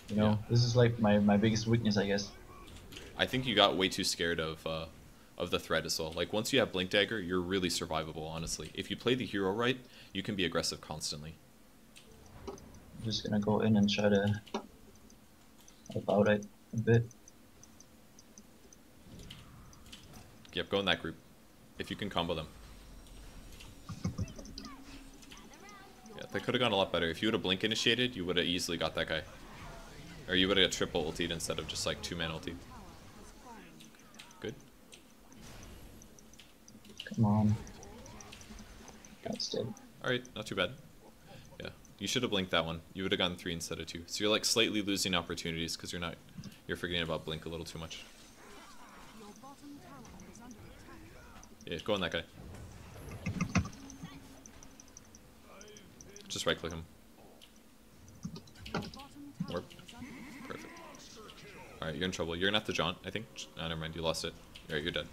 you know this is like my biggest weakness, I guess. I think you got way too scared of the threat as well. Like once you have Blink Dagger, you're really survivable, honestly. If you play the hero right, you can be aggressive constantly. I'm just gonna go in and try to help out it a bit. Yep, go in that group. If you can combo them. Yeah, that could have gone a lot better. If you would have Blink initiated, you would have easily got that guy. Or you would have got triple ultied instead of just like 2-man ulti. Good. Come on. That's dead. Alright, not too bad. Yeah, you should have blinked that one. You would have gotten 3 instead of 2. So you're like slightly losing opportunities because you're forgetting about Blink a little too much. Your bottom tower is Yeah, go on that guy. Just right click him. Warp. Perfect. Alright, you're in trouble. You're gonna have to jaunt, I think. Oh, never mind, you lost it. Alright, you're dead.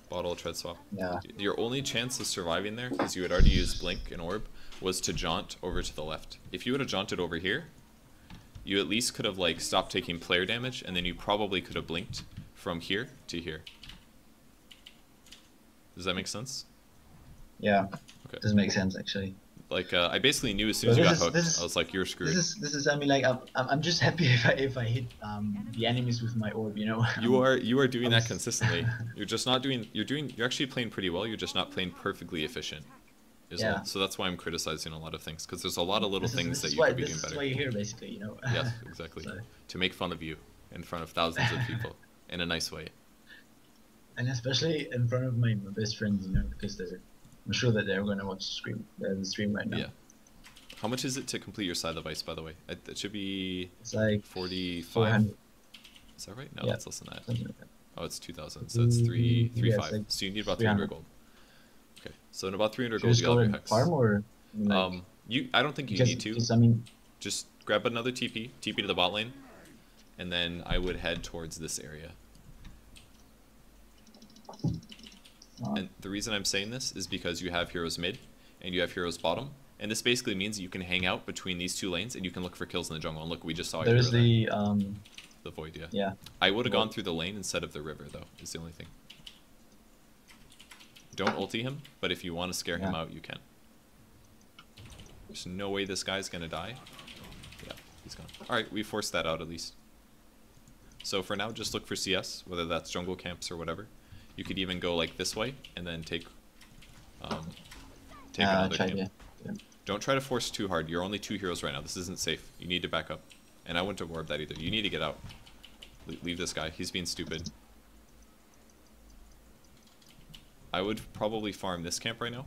Bottle, tread swap. Yeah. Your only chance of surviving there, because you had already used blink and orb, was to jaunt over to the left. If you would have jaunted over here, you at least could have like stopped taking player damage, and then you probably could have blinked from here to here. Does that make sense? Yeah. Okay. Does make sense actually. Like I basically knew as soon as you got hooked, I was like, you're screwed. This is. I mean, like, I'm just happy if I hit the enemies with my orb, you know. You are doing that consistently. You're just not doing. You're actually playing pretty well. You're just not playing perfectly efficient. Yeah. All. So that's why I'm criticizing a lot of things, because there's a lot of little things that you why, could be doing This better. is why you're here, basically, you know. Yes, exactly. So. To make fun of you in front of thousands of people in a nice way. And especially in front of my best friends, you know, because I'm sure that they're gonna watch the stream right now. Yeah. How much is it to complete your side of ice, by the way? It should be. It's like 45. 400. Is that right? No, Yeah. that's less than that. Something like that. Oh, it's 2,000. So it's 335. Yeah, it's like So you need about 300 300 gold. Okay. So in about 300 Should we gold, just you go have your and hex. farm or? Like, I don't think you because, need to. because, I mean, Just grab another TP to the bot lane, and then I would head towards this area. And the reason I'm saying this is because you have heroes mid, and you have heroes bottom, and this basically means you can hang out between these two lanes, and you can look for kills in the jungle. And look, we just saw there's a hero the there. The void, yeah. yeah. I would have gone through the lane instead of the river, though, is the only thing. Don't ulti him, but if you want to scare him out, you can. There's no way this guy's gonna die. Yeah, he's gone. Alright, we forced that out at least. So for now, just look for CS, whether that's jungle camps or whatever. You could even go like this way, and then take another camp. Yeah. Don't try to force too hard. You're only 2 heroes right now. This isn't safe. You need to back up. And I wouldn't have warped that either. You need to get out. Leave this guy. He's being stupid. I would probably farm this camp right now.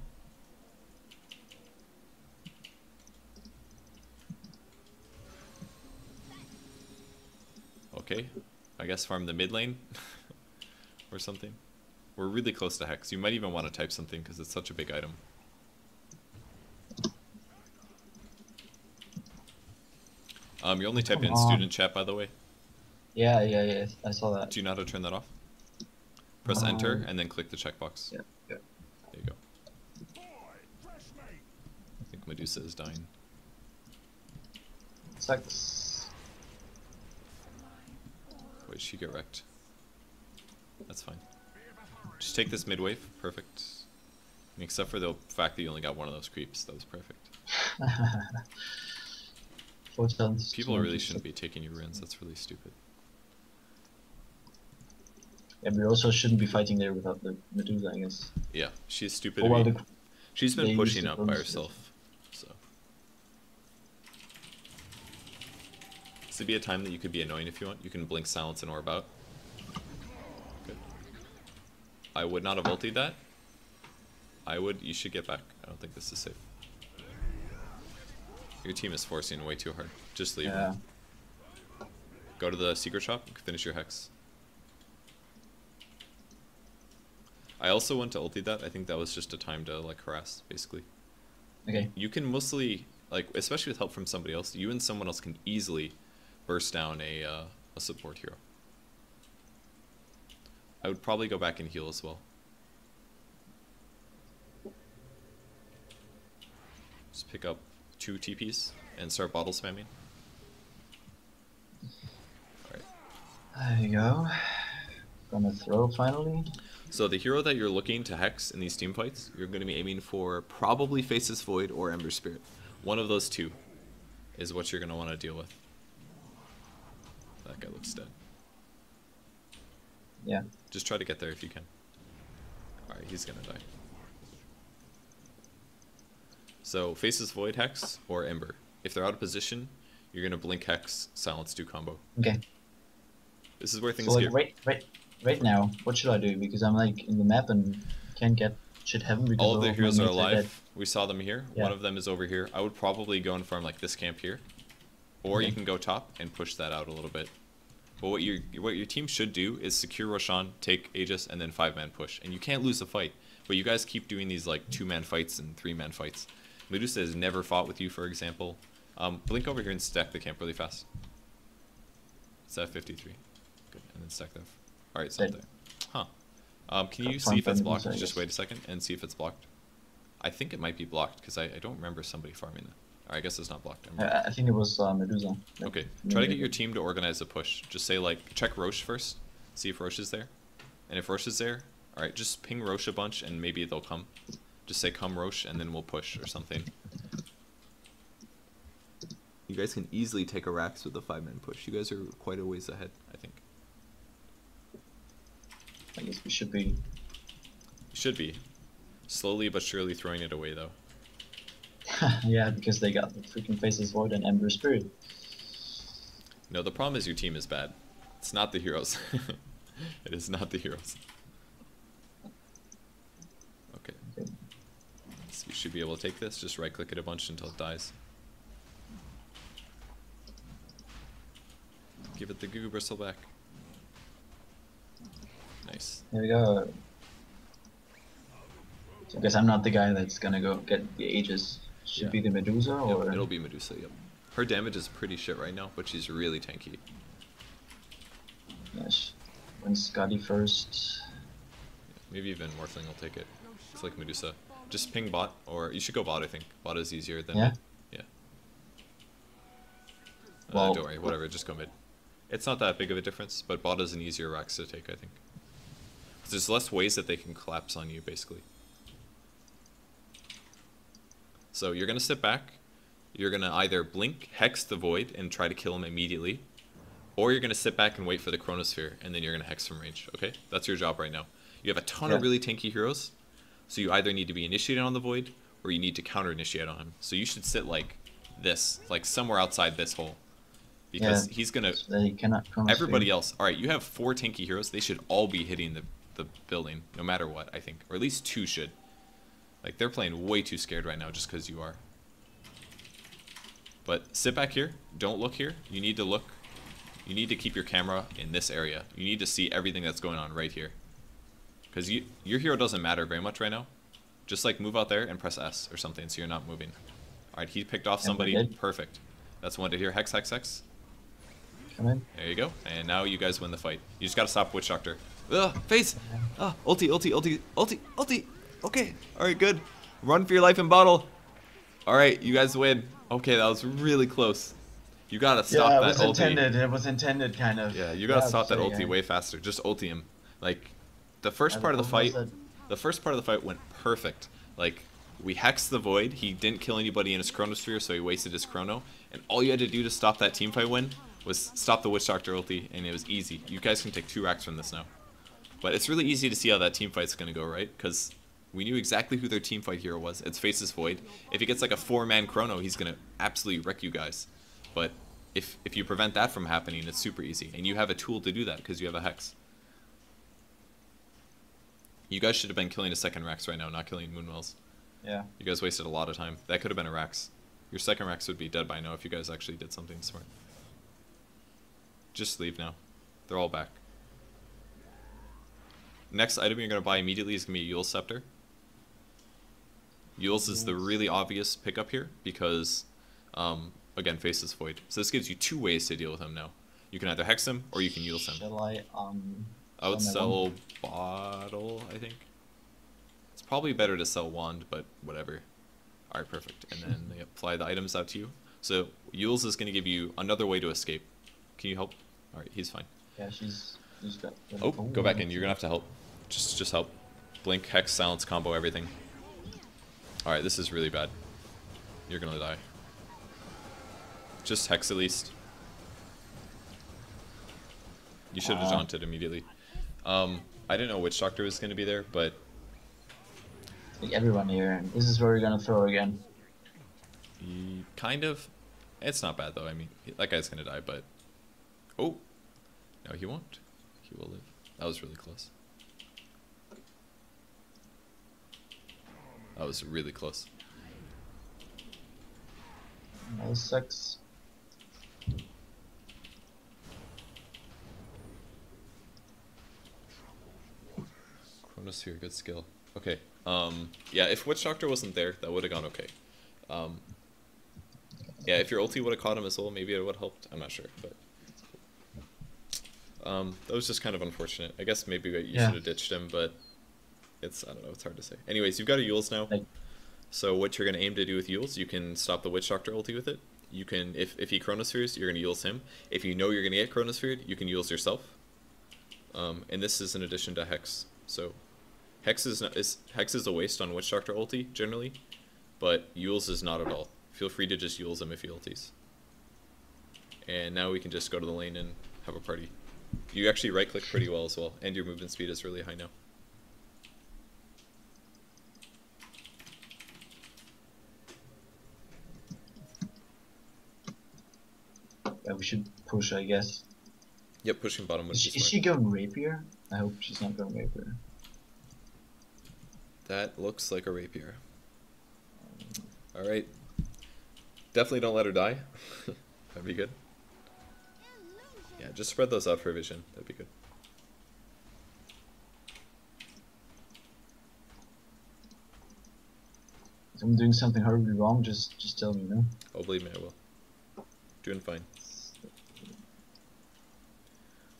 Okay. I guess farm the mid lane. Or something. We're really close to Hex. You might even want to type something because it's such a big item. You only typed in student chat, by the way. Yeah. I saw that. Do you know how to turn that off? Press enter and then click the checkbox. Yeah. There you go. I think Medusa is dying. Sucks. Wait, she get wrecked. That's fine. Just take this mid wave. Perfect. I mean, except for the fact that you only got one of those creeps. That was perfect. People really shouldn't be taking your runes. That's really stupid. Yeah, we also shouldn't be fighting there without the Medusa, I guess. Yeah, she's stupid. Oh, well, She's been they pushing used up to by bonus herself. So. This would be a time that you could be annoying if you want. You can blink, silence, and orb out. Good. I would not have ultied that. You should get back. I don't think this is safe. Your team is forcing way too hard. Just leave. Yeah. Go to the secret shop, finish your hex. I also went to ulti that. I think that was just a time to like harass, basically. Okay. You can mostly, like, especially with help from somebody else, you and someone else can easily burst down a support hero. I would probably go back and heal as well. Just pick up 2 TPs and start bottle spamming. Alright. There you go. Gonna throw finally. So the hero that you're looking to hex in these team fights, you're going to be aiming for probably Faceless Void or Ember Spirit. One of those two is what you're going to want to deal with. That guy looks dead. Yeah. Just try to get there if you can. Alright, he's going to die. So Faceless Void Hex or Ember. If they're out of position, you're going to blink Hex, silence, do combo. Okay. This is where things So like get... right now, what should I do? Because I'm like in the map and can't get shit heaven because all of the my heroes are mates dead. alive. We saw them here. Yeah. One of them is over here. I would probably go and farm like this camp here. Or Okay. you can go top and push that out a little bit. But what your team should do is secure Roshan, take Aegis, and then 5-man push. And you can't lose the fight. But you guys keep doing these like 2-man fights and 3-man fights. Medusa has never fought with you, for example. Blink over here and stack the camp really fast. It's at 53. Good, and then stack that. Alright, it's not there. Huh. Can you see if it's blocked? Just wait a second and see if it's blocked. I think it might be blocked because I don't remember somebody farming that. Alright, I guess it's not blocked. I think it was Medusa. Okay, try to get your team to organize a push. Just say like, check Roche first. See if Roche is there. And if Roche is there, alright, just ping Roche a bunch and maybe they'll come. Just say come Roche and then we'll push or something. You guys can easily take a Rax with a 5-man push. You guys are quite a ways ahead, I think. I guess we should be. You should be. Slowly but surely throwing it away though. Yeah, because they got the freaking Faceless Void and Ember Spirit. No, the problem is your team is bad. It's not the heroes. It is not the heroes. Okay. So you should be able to take this. Just right click it a bunch until it dies. Give it the Goo Bristle back. Nice. Here we go. So I guess I'm not the guy that's gonna go get the Aegis. Should be the Medusa, or Yep, it'll be Medusa. Yep. Her damage is pretty shit right now, but she's really tanky. yes. When Scotty first. Maybe even Morphling will take it. It's like Medusa. Just ping bot, or you should go bot. I think bot is easier than Yeah? mid. Yeah. Well, don't worry. Whatever. Just go mid. It's not that big of a difference, but bot is an easier Rax to take. I think. 'Cause there's less ways that they can collapse on you, basically. So you're gonna sit back. You're gonna either blink, hex the void, and try to kill him immediately, or you're gonna sit back and wait for the Chronosphere, and then you're gonna hex from range. Okay, that's your job right now. You have a ton of really tanky heroes, so you either need to be initiated on the void, or you need to counter initiate on him. So you should sit like this, like somewhere outside this hole, because he's gonna. So they cannot Chronosphere. Everybody else. All right, you have 4 tanky heroes. They should all be hitting the building, no matter what. I think, or at least 2 should. Like, they're playing way too scared right now just because you are. But sit back here. Don't look here. You need to look. You need to keep your camera in this area. You need to see everything that's going on right here. Because your hero doesn't matter very much right now. Just, like, move out there and press S or something so you're not moving. Alright, he picked off somebody. Perfect. That's one to hear. Hex, hex, hex. Come in. There you go. And now you guys win the fight. You just gotta stop Witch Doctor. Ugh, face! Ah, ulti, ulti, ulti, ulti, ulti! Okay, alright, good. Run for your life in bottle. Alright, you guys win. Okay, that was really close. You gotta stop that ulti. It was intended, kind of. Yeah, you gotta stop that ulti way faster. Just ulti him. Like, the first part of the fight, went perfect. Like, we hexed the void. He didn't kill anybody in his Chronosphere, so he wasted his chrono. And all you had to do to stop that teamfight win was stop the Witch Doctor ulti, and it was easy. You guys can take 2 racks from this now. But it's really easy to see how that teamfight's gonna go, right? Because we knew exactly who their teamfight hero was. It's Faceless Void. If he gets like a 4-man chrono, he's gonna absolutely wreck you guys. But if you prevent that from happening, it's super easy. And you have a tool to do that because you have a hex. You guys should have been killing a second Rax right now, not killing Moonwells. Yeah. You guys wasted a lot of time. That could have been a Rax. Your second Rax would be dead by now if you guys actually did something smart. Just leave now. They're all back. Next item you're going to buy immediately is going to be Yule's Scepter. Yule's is the really obvious pickup here because, again, Faceless Void. So this gives you 2 ways to deal with him now. You can either hex him or you can Yule's him. Shall I would sell Bottle, I think. It's probably better to sell Wand, but whatever. Alright, perfect. And then they apply the items out to you. So Yule's is going to give you another way to escape. Can you help? Alright, he's fine. Yeah, she's got... Oh, go back in. You're going to have to help. Just help. Blink, hex, silence, combo, everything. Alright, this is really bad. You're gonna die. Just hex at least. You should have jaunted immediately. I didn't know Witch Doctor was gonna be there, but... Like everyone here. This is where we're gonna throw again. Kind of. It's not bad though, I mean, that guy's gonna die, but... Oh! No, he won't. He will live. That was really close. That was really close. That sucks. Chronosphere, good skill. Okay. Yeah, if Witch Doctor wasn't there, that would have gone okay. Yeah, if your ulti would have caught him as well, maybe it would have helped. I'm not sure, but that was just kind of unfortunate. I guess maybe you should have ditched him, but I don't know, it's hard to say. Anyways, you've got a Yules now. So what you're gonna aim to do with Yules, you can stop the Witch Doctor ulti with it. You can, if he Chronospheres, you're gonna Yules him. If you know you're gonna get Chronosphered, you can Yules yourself. And this is in addition to Hex. So Hex is a waste on Witch Doctor ulti generally, but Yules is not at all. Feel free to just Yules him if he ultis. And now we can just go to the lane and have a party. You actually right click pretty well as well, and your movement speed is really high now. Yeah, we should push, I guess. Yep, pushing bottom would be smart. Is she going Rapier? I hope she's not going Rapier. That looks like a Rapier. Alright. Definitely don't let her die. That'd be good. Yeah, just spread those out for vision. That'd be good. If I'm doing something horribly wrong, just tell me, no? Oh, believe me, I will. Doing fine.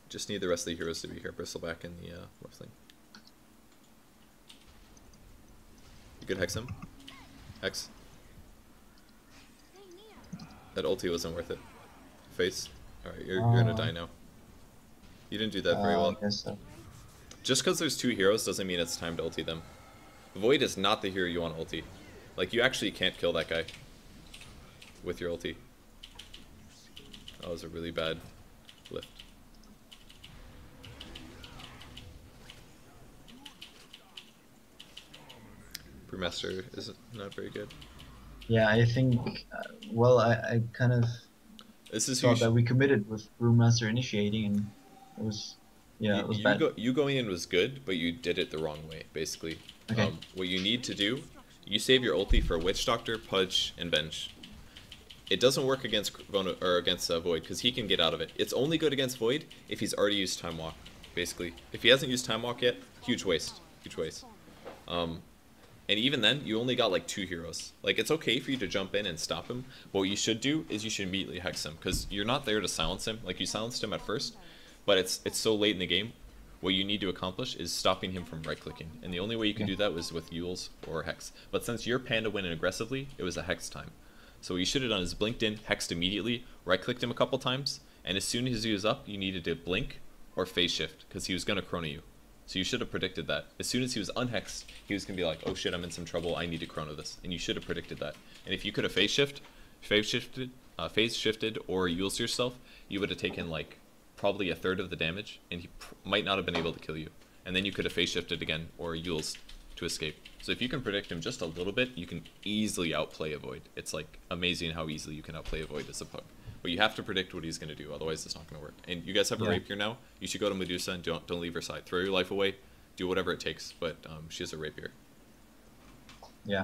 Just need the rest of the heroes to be here. Bristleback and the Morphling. You could hex him. Hex. That ulti wasn't worth it. Face. Alright, you're gonna die now. You didn't do that very well. I guess so. Just because there's two heroes doesn't mean it's time to ulti them. Void is not the hero you want to ulti. Like, you actually can't kill that guy with your ulti. That was a really bad lift. Brewmaster is not very good. Yeah, I think, well, I kind of thought that we committed with Brewmaster initiating, and it was, yeah, it was bad. You going in was good, but you did it the wrong way, basically. Okay. What you need to do, you save your ulti for Witch Doctor, Pudge, and Bench. It doesn't work against Void, because he can get out of it. It's only good against Void if he's already used Time Walk, basically. If he hasn't used Time Walk yet, huge waste. Huge waste. And even then, you only got like 2 heroes. Like, it's okay for you to jump in and stop him, but what you should do is you should immediately hex him, because you're not there to silence him. Like, you silenced him at first, but it's so late in the game. What you need to accomplish is stopping him from right-clicking, and the only way you can do that was with Yules or Hex. But since your Panda went in aggressively, it was a Hex time. So what you should have done is blinked in, hexed immediately, right-clicked him a couple times, and as soon as he was up, you needed to blink or phase shift, because he was going to chrono you. So you should have predicted that. As soon as he was unhexed, he was going to be like, oh shit, I'm in some trouble, I need to chrono this. And you should have predicted that. And if you could have phase shifted, or Yules yourself, you would have taken like probably 1/3 of the damage, and he might not have been able to kill you. And then you could have phase shifted again, or Yules to escape. So if you can predict him just a little bit, you can easily outplay a Void. It's like amazing how easily you can outplay a Void as a pug. But you have to predict what he's going to do, otherwise it's not going to work. And you guys have a rapier now. You should go to Medusa and don't leave her side. Throw your life away, do whatever it takes, but she has a rapier. Yeah.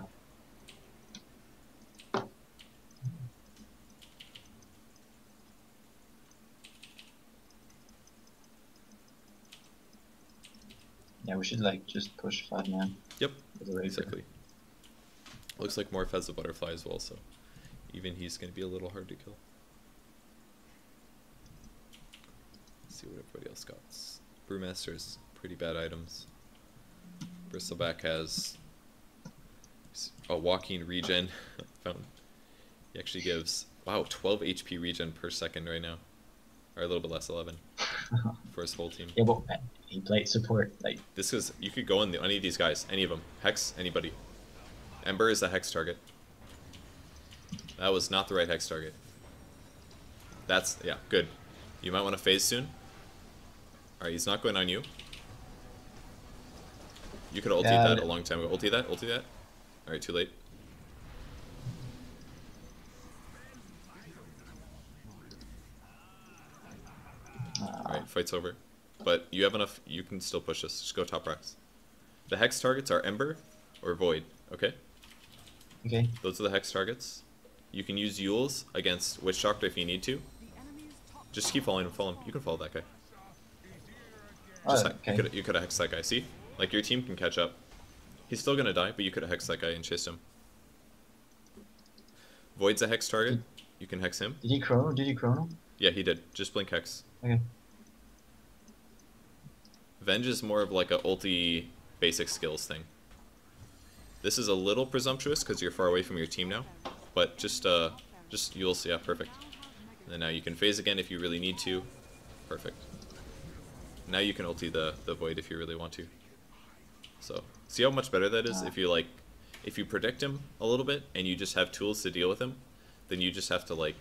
Yeah, we should like just push 5 man. Yep, exactly. Looks like Morph has a butterfly as well, so even he's going to be a little hard to kill. See what everybody else got. Brewmaster's pretty bad items. Bristleback has a walking regen. Found he actually gives 12 HP regen per second right now, or a little bit less, 11 for his whole team. Yeah, but he played support. Like this is, you could go in any of these guys, any of them. Hex, anybody. Ember is a hex target. That was not the right hex target. That's, yeah, good. You might want to phase soon. Alright, he's not going on you. You could have ultied that a long time ago. Ulti that, ulti that. Alright, too late. Alright, fight's over. But you have enough, you can still push this. Just go top racks. The hex targets are Ember or Void, okay? Okay. Those are the hex targets. You can use Yules against Witch Doctor if you need to. Just keep following him, follow him. You can follow that guy. Just okay. You could have hexed that guy, see? Like, your team can catch up. He's still gonna die, but you could have hexed that guy and chased him. Void's a hex target. You can hex him. Did he chrono? Did he chrono? Yeah, he did. Just blink hex. Okay. Venge is more of like a ulti basic skills thing. This is a little presumptuous because you're far away from your team now, but just you'll see. Yeah, perfect. And then now you can phase again if you really need to. Perfect. Now you can ulti the Void if you really want to. So see how much better that is if you predict him a little bit and you just have tools to deal with him, then you just have to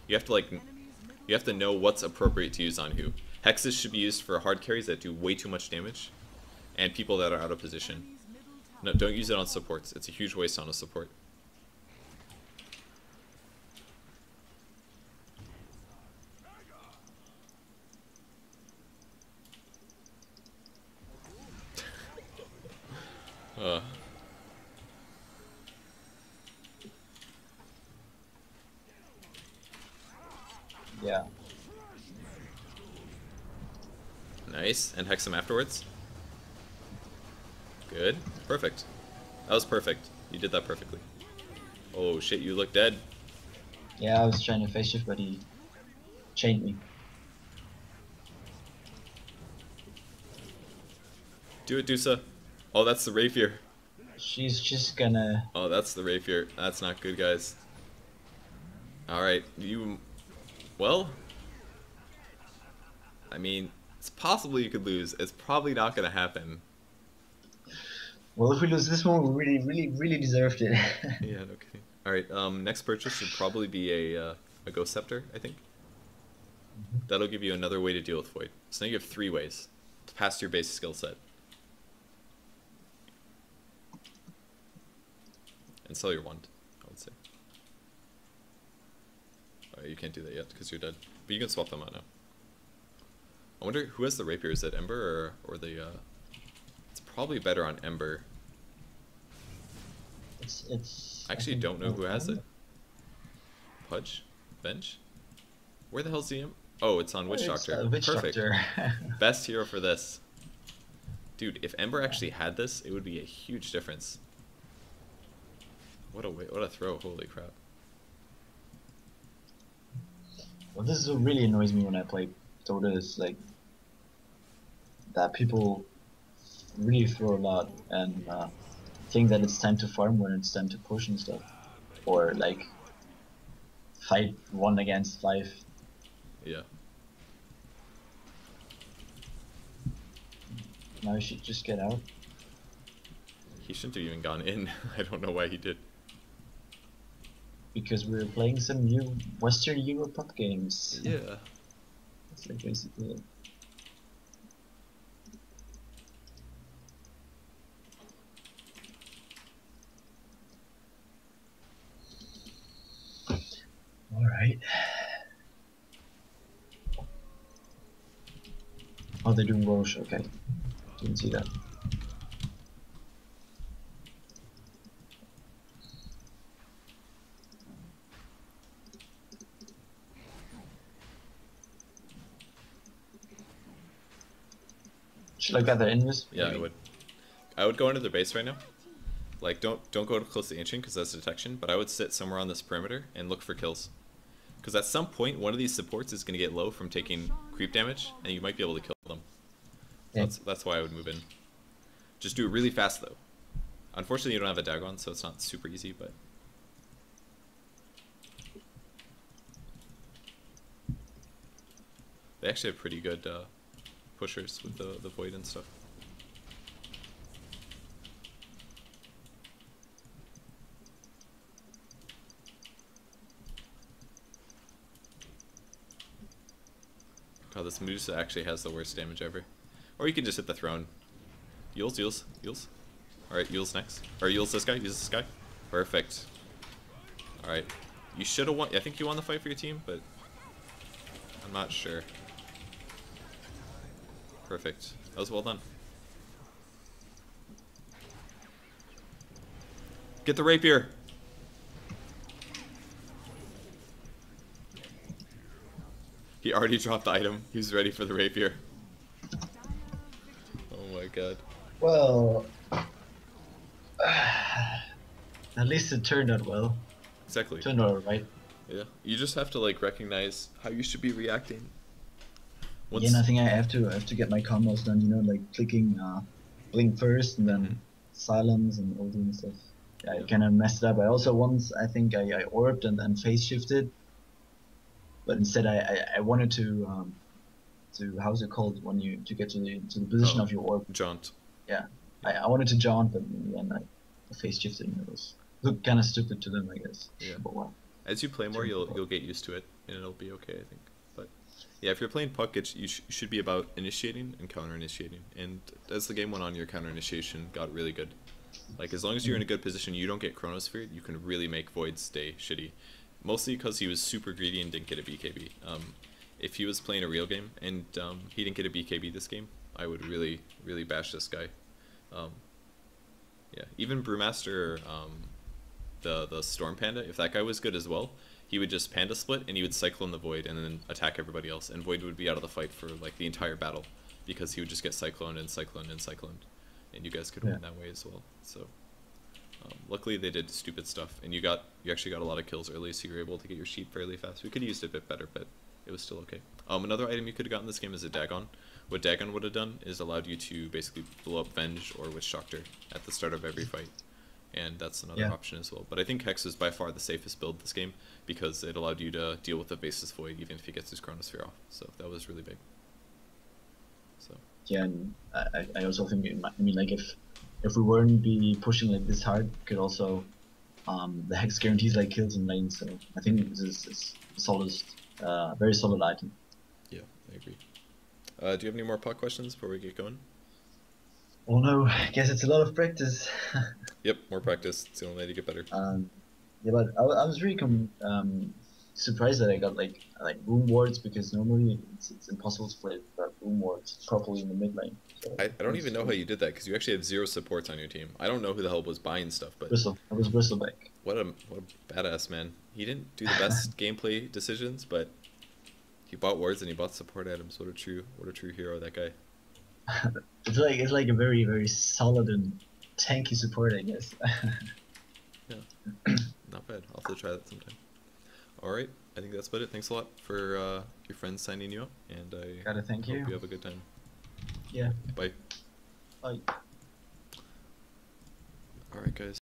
you have to know what's appropriate to use on who. Hexes should be used for hard carries that do way too much damage, and people that are out of position. No, don't use it on supports. It's a huge waste on a support. Yeah. Nice, and hex him afterwards. Good, perfect. That was perfect. You did that perfectly. Oh shit, you look dead. Yeah, I was trying to face shift, but he chained me. Do it, Dusa. Oh, that's the rapier. She's just gonna... Oh, that's the rapier. That's not good, guys. Alright, you... Well... I mean, it's possible you could lose. It's probably not gonna happen. Well, if we lose this one, we really deserved it. Yeah, no kidding. Alright, next purchase should probably be a Ghost Scepter, I think. That'll give you another way to deal with Void. So now you have 3 ways to pass your base skill set. And sell your wand, I would say. You can't do that yet because you're dead. But you can swap them out now. I wonder who has the rapier. Is it Ember or the... It's probably better on Ember. It's I actually don't know who has it. Pudge? Bench? Where the hell's the Oh, it's on Witch Doctor. Witch Perfect. Doctor. Best hero for this. Dude, if Ember actually had this, it would be a huge difference. What a throw, holy crap. Well, this is what really annoys me when I play Dota, is like that people really throw a lot and think that it's time to farm when it's time to push and stuff, or like fight 1 against 5. Yeah. Now he should just get out. He shouldn't have even gone in. I don't know why he did. Because we're playing some new Western Europe pop games. Yeah. That's like basically it. Alright. Oh, they're doing Roche, okay. Didn't see that. Should I gather invis? Yeah, I would. I would go into their base right now. Like, don't go close to Ancient because that's detection, but I would sit somewhere on this perimeter and look for kills. Because at some point, one of these supports is going to get low from taking creep damage, and you might be able to kill them. So Okay. that's why I would move in. Just do it really fast, though. Unfortunately, you don't have a Dagon, so it's not super easy, but... They actually have pretty good pushers with the Void and stuff. God, this Musa actually has the worst damage ever. Or you can just hit the throne. Yules. Alright, Yules next. Or Yules this guy, use this guy. Perfect. Alright. You should have won. I think you won the fight for your team, but I'm not sure. Perfect. That was well done. Get the rapier! He already dropped the item. He was ready for the rapier. Oh my god. Well, at least it turned out well. Exactly. Turned out right. Yeah. You just have to like recognize how you should be reacting. Again, I Once. think I have to get my combos done. You know, like clicking blink first and Mhm. then silence and all doing stuff. Yeah, I Yeah. kind of messed it up. I also once I think I orbed and then phase shifted, but instead I wanted to how's it called when you to get to the position Oh, of your orb. jaunt. Yeah, Yeah. I wanted to jaunt, but in the end I phase shifted and it was looked kind of stupid to them, I guess. Yeah. But well, As you play more, turned out you'll get used to it, and it'll be okay, I think. But yeah, if you're playing puck, you should be about initiating and counter initiating. And as the game went on, your counter initiation got really good. Like as long as you're in a good position, you don't get chronosphere, you can really make Void stay shitty. Mostly because he was super greedy and didn't get a BKB. If he was playing a real game and he didn't get a BKB this game, I would really bash this guy. Um, yeah, even Brewmaster, the Storm Panda, if that guy was good as well, he would just Panda split and he would Cyclone the Void and then attack everybody else, and Void would be out of the fight for like the entire battle because he would just get Cycloned and Cycloned and Cycloned, and you guys could yeah. win that way as well. So luckily they did stupid stuff, and you actually got a lot of kills early, so you were able to get your sheep fairly fast. We could have used it a bit better, but it was still okay. Another item you could have gotten this game is a Dagon. What Dagon would have done is allowed you to basically blow up Venge or Witch Doctor at the start of every fight, and that's another Yeah. option as well. But I think Hex is by far the safest build this game because it allowed you to deal with the basis Void even if he gets his Chronosphere off. So that was really big. So Yeah, and I also think I mean like if we weren't be pushing like this hard, we could also the hex guarantees like kills in lane. So I think this is a solid, very solid item. yeah, I agree. Do you have any more puck questions before we get going? Oh no, I guess it's a lot of practice. Yep, more practice. It's the only way to get better. Yeah, but I was really surprised that I got like room wards because normally it's impossible to play room wards properly in the mid lane. So I don't even know how you did that because you actually have 0 supports on your team. I don't know who the hell was buying stuff, but Bristle, I was Bristleback. what a badass man. He didn't do the best gameplay decisions, but he bought wards and he bought support items. What a true hero that guy. It's like a very solid and tanky support, I guess. Yeah, not bad. I'll have to try that sometime. All right, I think that's about it. Thanks a lot for your friends signing you up, and I Gotta thank hope you. you have a good time. Yeah. Bye. Bye. All right, guys.